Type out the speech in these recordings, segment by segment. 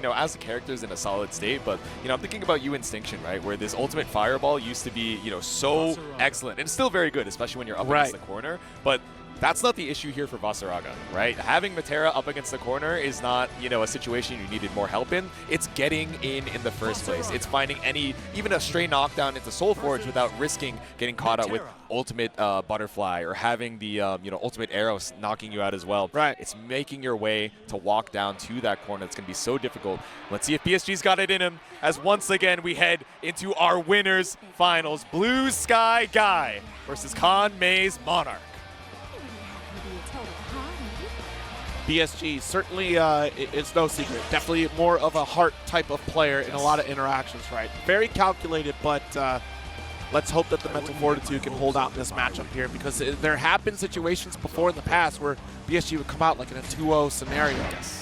know, as the character's in a solid state, but, you know, I'm thinking about you Instinction, right? Where this ultimate fireball used to be, you know, so excellent. And it's still very good, especially when you're up against the corner. But that's not the issue here for Vasaraga, right? Having Matera up against the corner is not, you know, a situation you needed more help in. It's getting in the first place. It's finding even a stray knockdown into Soul Forge without risking getting caught out with ultimate butterfly or having the, you know, ultimate arrows knocking you out as well. Right. It's making your way to walk down to that corner. It's going to be so difficult. Let's see if BSG's got it in him as once again we head into our winners finals. Blue Sky Guy versus Con May's Monarch. BSG, certainly it's no secret. Definitely more of a heart type of player in a lot of interactions, right? Very calculated, but let's hope that the mental fortitude can hold out in this matchup here, because there have been situations before in the past where BSG would come out like in a 2-0 scenario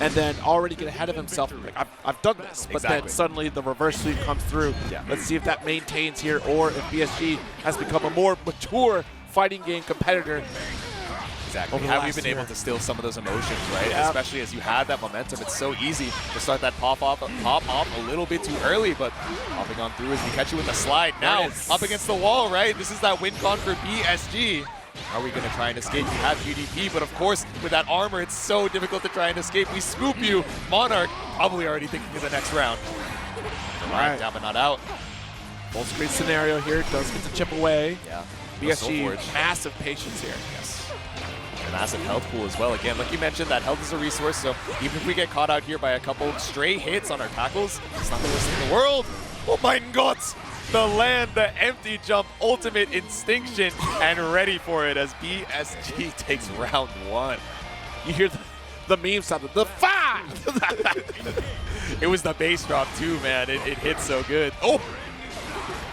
and then already get ahead of himself and be like, I've done this, but then suddenly the reverse sweep comes through. Let's see if that maintains here, or if BSG has become a more mature fighting game competitor. Exactly. Have we been able to steal some of those emotions, right? Especially as you had that momentum. It's so easy to start that pop off a little bit too early, but popping on through as we catch you with the slide. Now up against the wall, right? This is that win con for BSG. Are we going to try and escape? You have UDP, but of course, with that armor, it's so difficult to try and escape. We scoop you. Monarch probably already thinking of the next round. All right, down but not out. Full screen scenario here. Does get to chip away. Yeah. BSG, massive patience here. Yes. Massive health pool as well. Again, like you mentioned, that health is a resource, so even if we get caught out here by a couple stray hits on our tackles, it's not the worst thing in the world. Oh my God! The land, the empty jump, ultimate Instinction, and ready for it as BSG takes round one. You hear the meme sound, the 5! It was the bass drop too, man. It hit so good. Oh!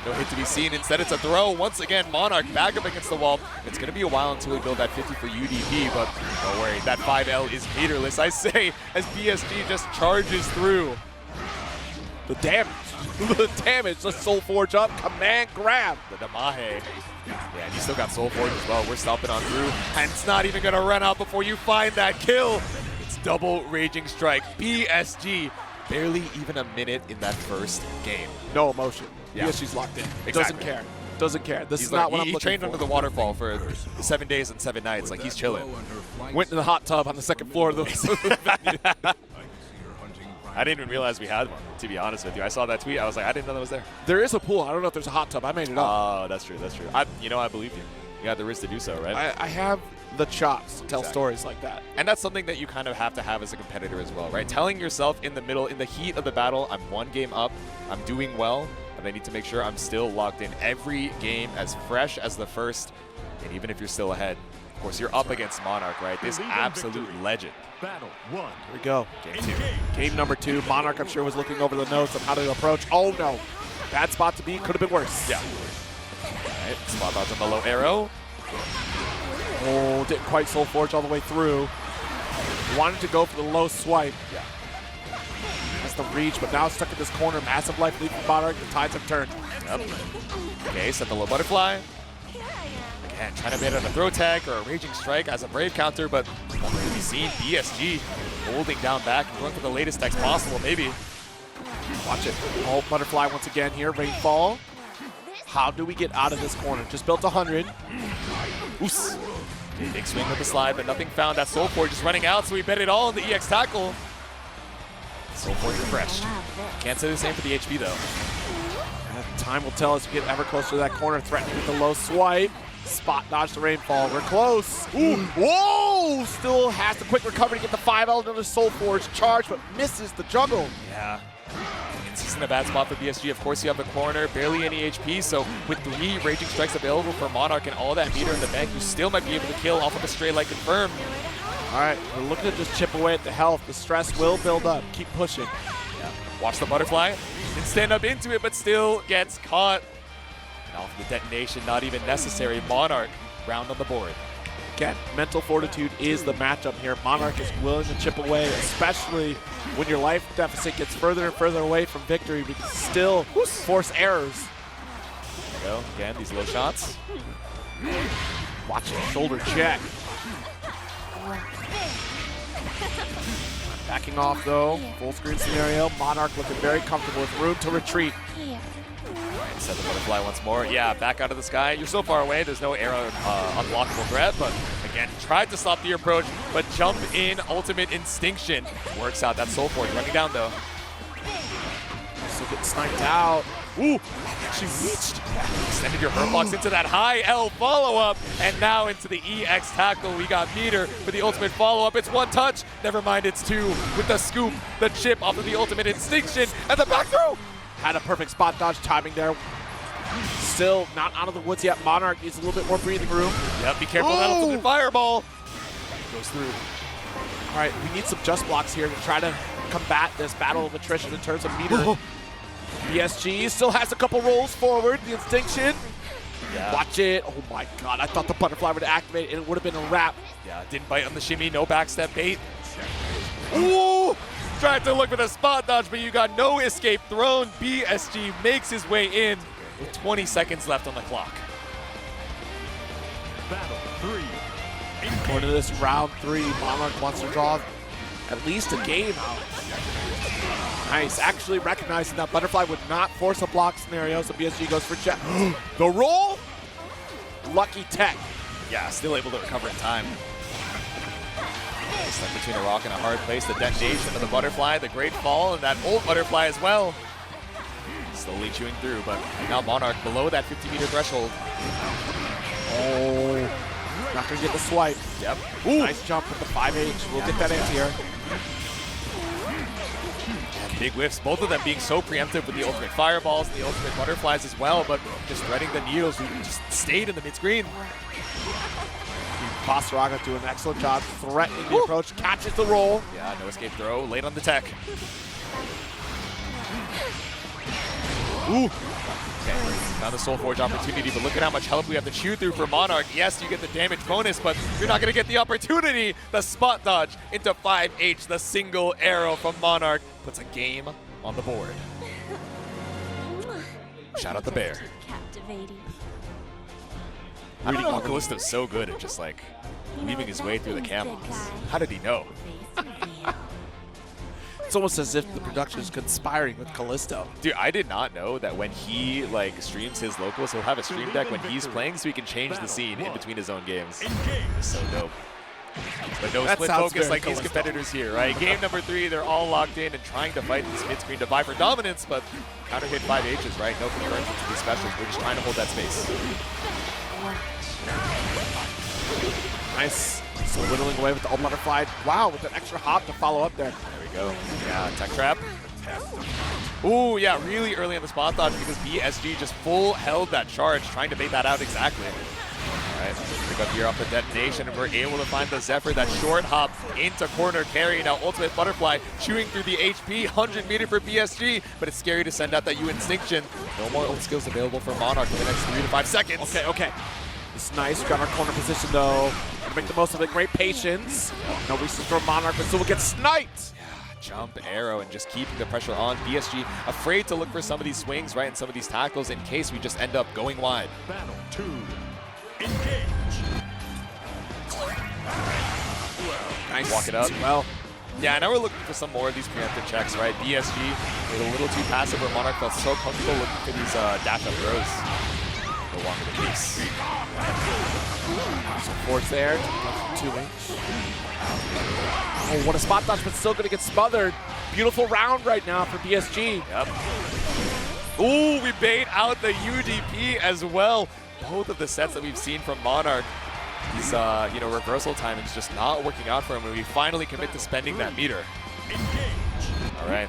No hit to be seen. Instead, it's a throw. Once again, Monarch back up against the wall. It's going to be a while until we build that 50 for UDP, but don't worry, that 5L is meterless, I say, as BSG just charges through. The damage. The damage. Let's Soul Forge up. Command grab. The Damahe. Yeah, and you still got Soul Forge as well. We're stomping on through, and it's not even going to run out before you find that kill. It's double Raging Strike. BSG, barely even a minute in that first game. No emotion. Yeah. BSG's locked in. Exactly. Doesn't care. Doesn't care. This is not what I'm looking for. He trained under the waterfall for 7 days and 7 nights. Like, he's chilling. Went in the hot tub on the second floor of the venue. I didn't even realize we had one, to be honest with you. I saw that tweet. I was like, I didn't know that was there. There is a pool. I don't know if there's a hot tub. I made it up. Oh, that's true. That's true. I believe you. You got the risk to do so, right? I have the chops to tell stories like that. And that's something that you kind of have to have as a competitor as well, right? Telling yourself in the middle, in the heat of the battle, I'm 1 game up, I'm doing well, but I need to make sure I'm still locked in. Every game as fresh as the first, and even if you're still ahead. Of course, you're up against Monarch, right? This absolute legend. Battle 1. Here we go. Game 2. Game number 2. Monarch, I'm sure, was looking over the notes on how to approach. Oh, no. Bad spot to be. Could have been worse. Yeah. All right. Spot dodge on the low arrow. Oh, didn't quite Soul Forge all the way through. Wanted to go for the low swipe. Yeah. That's the reach, but now stuck in this corner. Massive life lead from Monarch. The tides have turned. Yep. Okay, set the low butterfly. Again, trying to bait out a throw tag or a Raging Strike as a Brave counter, but won't really be seen. BSG holding down back and going for the latest text possible, maybe. Watch it. Oh, butterfly once again here. Rainfall. How do we get out of this corner? Just built 100. Oos. Okay, big swing with the slide, but nothing found. That Soul Forge is running out, so we bet it all on the EX tackle. Soul Forge refreshed. Can't say the same for the HP, though. Time will tell as we get ever closer to that corner, threatening with the low swipe. Spot dodge the Rainfall. We're close. Ooh. Whoa! Still has the quick recovery to get the 5L, another Soul Forge charge, but misses the juggle. Yeah. It's in a bad spot for BSG. Of course, you have the corner, barely any HP, so with 3 Raging Strikes available for Monarch and all that meter in the bank, you still might be able to kill off of a stray like Confirm. All right, we're looking to just chip away at the health. The stress will build up. Keep pushing. Yeah. Watch the butterfly. Can stand up into it, but still gets caught. And off the detonation, not even necessary. Monarch, round on the board. Again, mental fortitude is the matchup here. Monarch is willing to chip away, especially when your life deficit gets further and further away from victory, because still force errors. There we go. Again, these low shots. Watch it. Shoulder check. Backing off though, full screen scenario. Monarch looking very comfortable with room to retreat. Set the butterfly once more. Yeah, back out of the sky. You're so far away, there's no arrow unblockable threat, but again, tried to stop the approach, but jump in ultimate instinction. Works out. That Soul Forge running down though. Still getting sniped out. Ooh, she reached. Extended your hurt box into that high L follow-up, and now into the EX tackle. We got Meter for the ultimate follow-up. It's one touch. Never mind, it's two with the scoop, the chip off of the ultimate instinction, and the back throw. Had a perfect spot dodge timing there. Still not out of the woods yet. Monarch needs a little bit more breathing room. Yep, be careful of that ultimate fireball. Goes through. All right, we need some just blocks here to try to combat this battle of attrition in terms of meter. BSG still has a couple rolls forward. The instinction. Yeah. Watch it. Oh my god, I thought the butterfly would activate and it would have been a wrap. Yeah, didn't bite on the shimmy, no backstep bait. Ooh! Tried to look for the spot dodge, but you got no escape thrown. BSG makes his way in with 20 seconds left on the clock. Battle 3. Going to this round 3, Monarch wants to draw at least a game out. Nice, actually recognizing that butterfly would not force a block scenario, so BSG goes for check. The roll? Lucky tech. Yeah, still able to recover in time. Stuck between a rock and a hard place. The detonation of the butterfly, the great fall, and that old butterfly as well. Slowly chewing through, but now Monarch below that 50-meter threshold. Oh, not gonna get the swipe. Yep. Ooh. Nice jump with the 5H. We'll get that in here. Big whiffs, both of them being so preemptive with the ultimate fireballs and the ultimate butterflies as well, but just threading the needles, we just stayed in the mid-screen. Basaraga doing an excellent job threatening the approach, catches the roll. Yeah, no escape throw, late on the tech. Ooh. Okay, found the Soul Forge opportunity, but look at how much help we have to chew through for Monarch. Yes, you get the damage bonus, but you're not going to get the opportunity. The spot dodge into 5H, the single arrow from Monarch puts a game on the board. Shout out the bear. I mean, Callisto's so good at just like weaving his way through the cameras. How did he know? It's almost as if the production is conspiring with Callisto. Dude, I did not know that when he like streams his locals, he'll have a stream deck when he's playing so he can change the scene in between his own games. It's so dope. But no split focus like these competitors here, right? Game number 3, they're all locked in and trying to fight this mid-screen to vie for dominance, but counter hit 5Hs, right? No conversions to these specials. We're just trying to hold that space. Nice. So whittling away with the old butterfly. Wow, with an extra hop to follow up there. There we go. Yeah, tech trap. Ooh, yeah, really early on the spot dodge because BSG just full held that charge, trying to bait that out exactly. All right, pick up here off the detonation, and we're able to find the Zephyr, that short hop into corner carry. Now ultimate butterfly chewing through the HP, 100 meter for BSG, but it's scary to send out that instinction. No more ult skills available for Monarch for the next 3 to 5 seconds. Okay. It's nice. We got our corner position though. Gotta make the most of it. Great patience. No reason for Monarch, but still will get sniped. Jump, arrow, and just keeping the pressure on. BSG afraid to look for some of these swings, right, and some of these tackles in case we just end up going wide. Battle 2. Engage. Nice. Walk it up. Well. Yeah, now we're looking for some more of these preemptive checks, right? BSG made a little too passive where Monarch felt so comfortable looking for these dash-up throws. No longer the case. So force there. 2H. Oh, what a spot dodge, but still going to get smothered. Beautiful round right now for BSG. Yep. Ooh, we bait out the UDP as well. Both of the sets that we've seen from Monarch, his reversal timing is just not working out for him, and we finally commit to spending that meter. All right.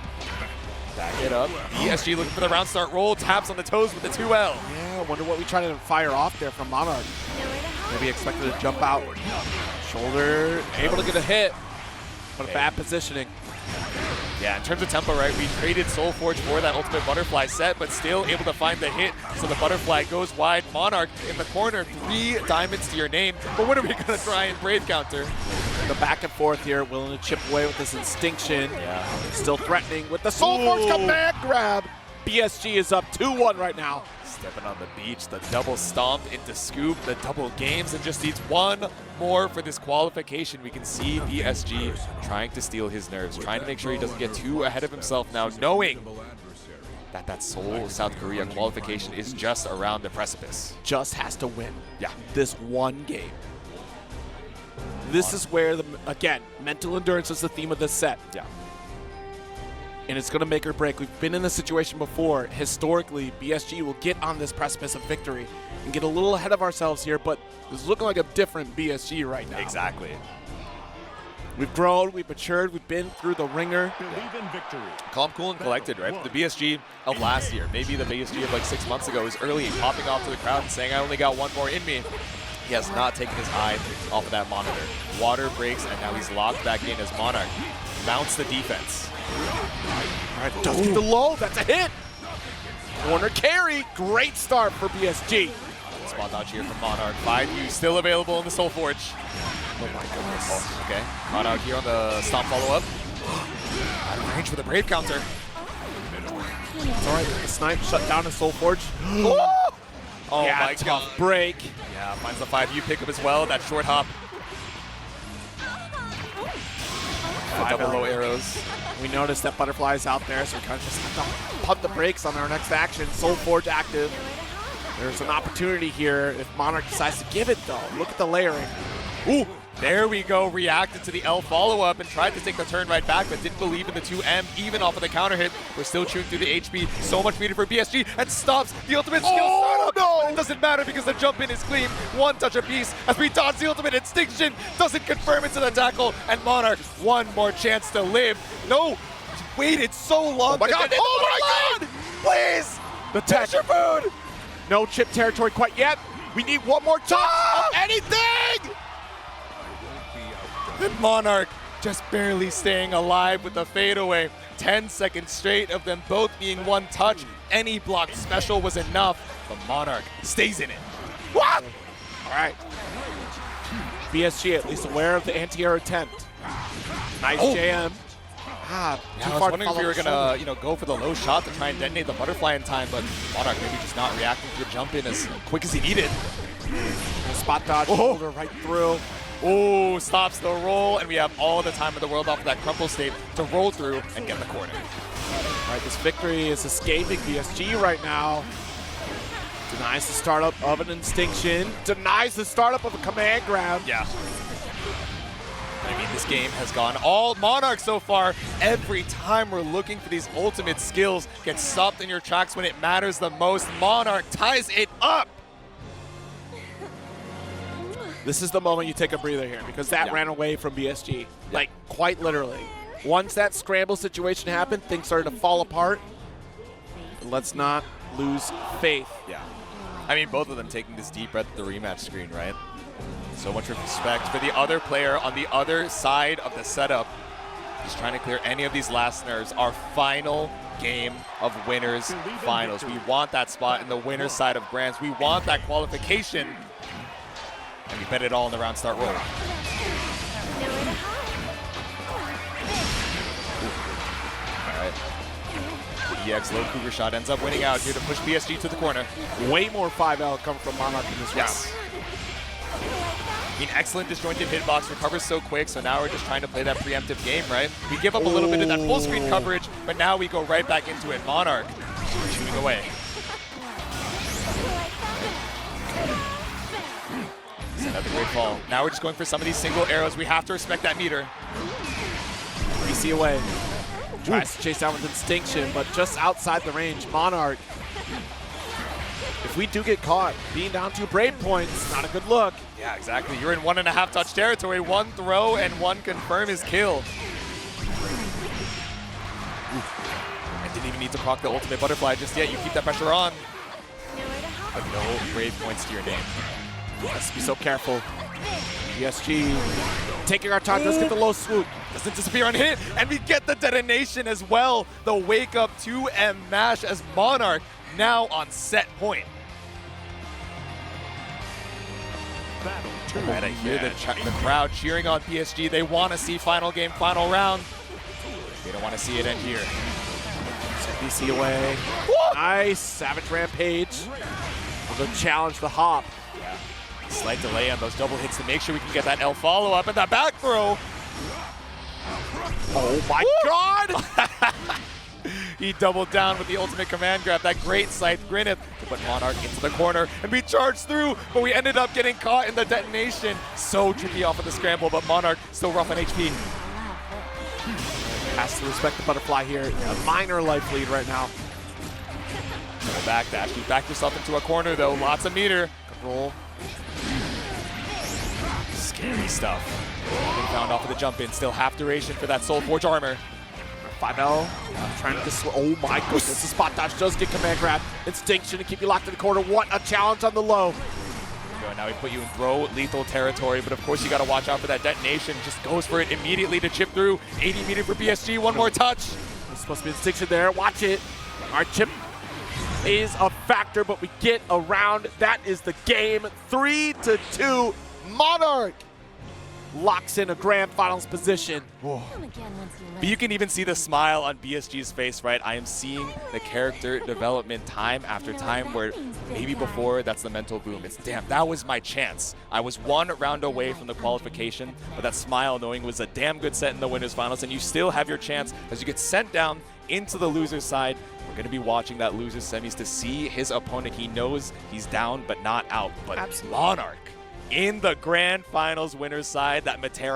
Back it up. BSG looking for the round start roll. Taps on the toes with the 2L. Yeah, I wonder what we tried to fire off there from Monarch. Maybe expected to jump out. Shoulder, able to get a hit, but a bad positioning. Yeah, in terms of tempo, right, we traded Soul Forge for that ultimate butterfly set, but still able to find the hit. So the butterfly goes wide. Monarch in the corner, 3 diamonds to your name. But what are we going to try and Brave counter? The back and forth here, willing to chip away with this instinction. Yeah. Still threatening with the Soul Forge comeback grab. BSG is up 2-1 right now. Stepping on the beach, the double stomp into scoop, the double games, and just needs one more for this qualification. We can see BSG trying to steal his nerves, trying to make sure he doesn't get too ahead of himself now, knowing that Seoul, South Korea qualification is just around the precipice. Just has to win this one game. This is where, again, mental endurance is the theme of this set. Yeah. And it's going to make or break. We've been in this situation before. Historically, BSG will get on this precipice of victory and get a little ahead of ourselves here, but it's looking like a different BSG right now. Exactly. We've grown, we've matured, we've been through the ringer. Believe in victory. Calm, cool, and collected, right? The BSG of last year, maybe the BSG of like 6 months ago, is early popping off to the crowd and saying, I only got one more in me. He has not taken his eye off of that monitor. Water breaks, and now he's locked back in as Monarch mounts the defense. All right, does get the low, that's a hit. Corner carry, great start for BSG. Spot dodge here from Monarch. 5U still available in the Soul Forge. Oh my goodness. Oh, okay, caught out here on the stomp follow-up. Out of range for the Brave counter. It's all right, the snipe shut down his Soul Forge. Oh yeah, my tough god. break. Yeah, finds the 5U pickup as well, that short hop. Double low arrows. We noticed that Butterfly is out there, so we kind of just have to pump the brakes on our next action. Soul Forge active. There's an opportunity here if Monarch decides to give it, though. Look at the layering. Ooh, there we go. Reacted to the L follow-up and tried to take the turn right back, but didn't believe in the 2M, even off of the counter hit. We're still chewing through the HP. So much needed for BSG, and stops the ultimate skill startup. No! But it doesn't matter because the jump in is clean. One touch apiece as we dodge the ultimate extinction. Doesn't confirm into the tackle, and Monarch one more chance to live. No, waited so long. Oh my god! Oh my god! Please, The tech. your food. No chip territory quite yet. We need one more touch of anything! And Monarch just barely staying alive with the fadeaway. 10 seconds straight of them both being one touch. Any blocked special was enough, but Monarch stays in it. What? All right. BSG at least aware of the anti-air attempt. Nice JM. Yeah, I was wondering if we were gonna, go for the low shot to try and detonate the butterfly in time, but Monarch maybe just not reacting to the jump in as quick as he needed. Spot dodge, shoulder right through. Oh, stops the roll, and we have all the time in the world off of that crumple state to roll through and get in the corner. All right, this victory is escaping BSG right now. Denies the startup of an Instinction. Denies the startup of a command grab. Yeah. I mean, this game has gone all Monarch so far. Every time we're looking for these ultimate skills, get stopped in your tracks when it matters the most. Monarch ties it up. This is the moment you take a breather here because that ran away from BSG. Like, quite literally. Once that scramble situation happened, things started to fall apart. Let's not lose faith. Yeah. I mean, both of them taking this deep breath at the rematch screen, right? So much respect for the other player on the other side of the setup. Just trying to clear any of these last nerves. Our final game of winners finals. We want that spot in the winner's side of Grands. We want that qualification. And we bet it all in the round start roll. All right. The EX low Cougar shot ends up winning out here to push BSG to the corner. Way more 5L coming from Monarch in this round. I mean, excellent disjointed hitbox, recovers so quick, so now we're just trying to play that preemptive game, right? We give up a little bit of that full screen coverage, but now we go right back into it. Monarch shooting away. Another great fall. Now we're just going for some of these single arrows. We have to respect that meter. BC away. Tries to chase down with Instinction, but just outside the range. Monarch. If we do get caught, being down 2 Brave points, not a good look. Yeah, exactly. You're in 1.5 touch territory. One throw and one confirm is kill. I didn't even need to proc the ultimate butterfly just yet. You keep that pressure on. But no Brave points to your name. Let's be so careful. BSG taking our time. Let's get the low swoop. Doesn't disappear on hit, and we get the detonation as well. The wake up 2M mash as Monarch now on set point. Right, I hear the crowd cheering on PSG. They want to see final game, final round. They don't want to see it end here. DC away. Nice. Savage Rampage. We'll go challenge the hop. Slight delay on those double hits to make sure we can get that L follow-up and that back throw. Oh my God! He doubled down with the ultimate command grab. That great Scythe Grineth to put Monarch into the corner and be charged through, but we ended up getting caught in the detonation. So tricky off of the scramble, but Monarch still rough on HP. Has to respect the butterfly here. A minor life lead right now. Go back dash. You back yourself into a corner though. Lots of meter. Roll. Scary stuff. Getting found off of the jump in. Still half duration for that Soul Forge armor. 5L. Trying to oh my goodness. The spot dodge does get command grab. Instinction to keep you locked in the corner. What a challenge on the low. Now we put you in throw lethal territory, but of course you got to watch out for that detonation. Just goes for it immediately to chip through. 80 meter for BSG. One more touch. There's supposed to be instinction there. Watch it. Our chip is a factor, but we get around. That is the game. 3-2. Monarch locks in a grand finals position. But you can even see the smile on BSG's face, right? I am seeing the character development time after time where maybe before that's the mental boom. It's damn, that was my chance. I was one round away from the qualification, but that smile knowing it was a damn good set in the winners finals, and you still have your chance as you get sent down into the loser's side. We're going to be watching that loser's semis to see his opponent. He knows he's down but not out. But Monarch in the grand finals winners side, that Matera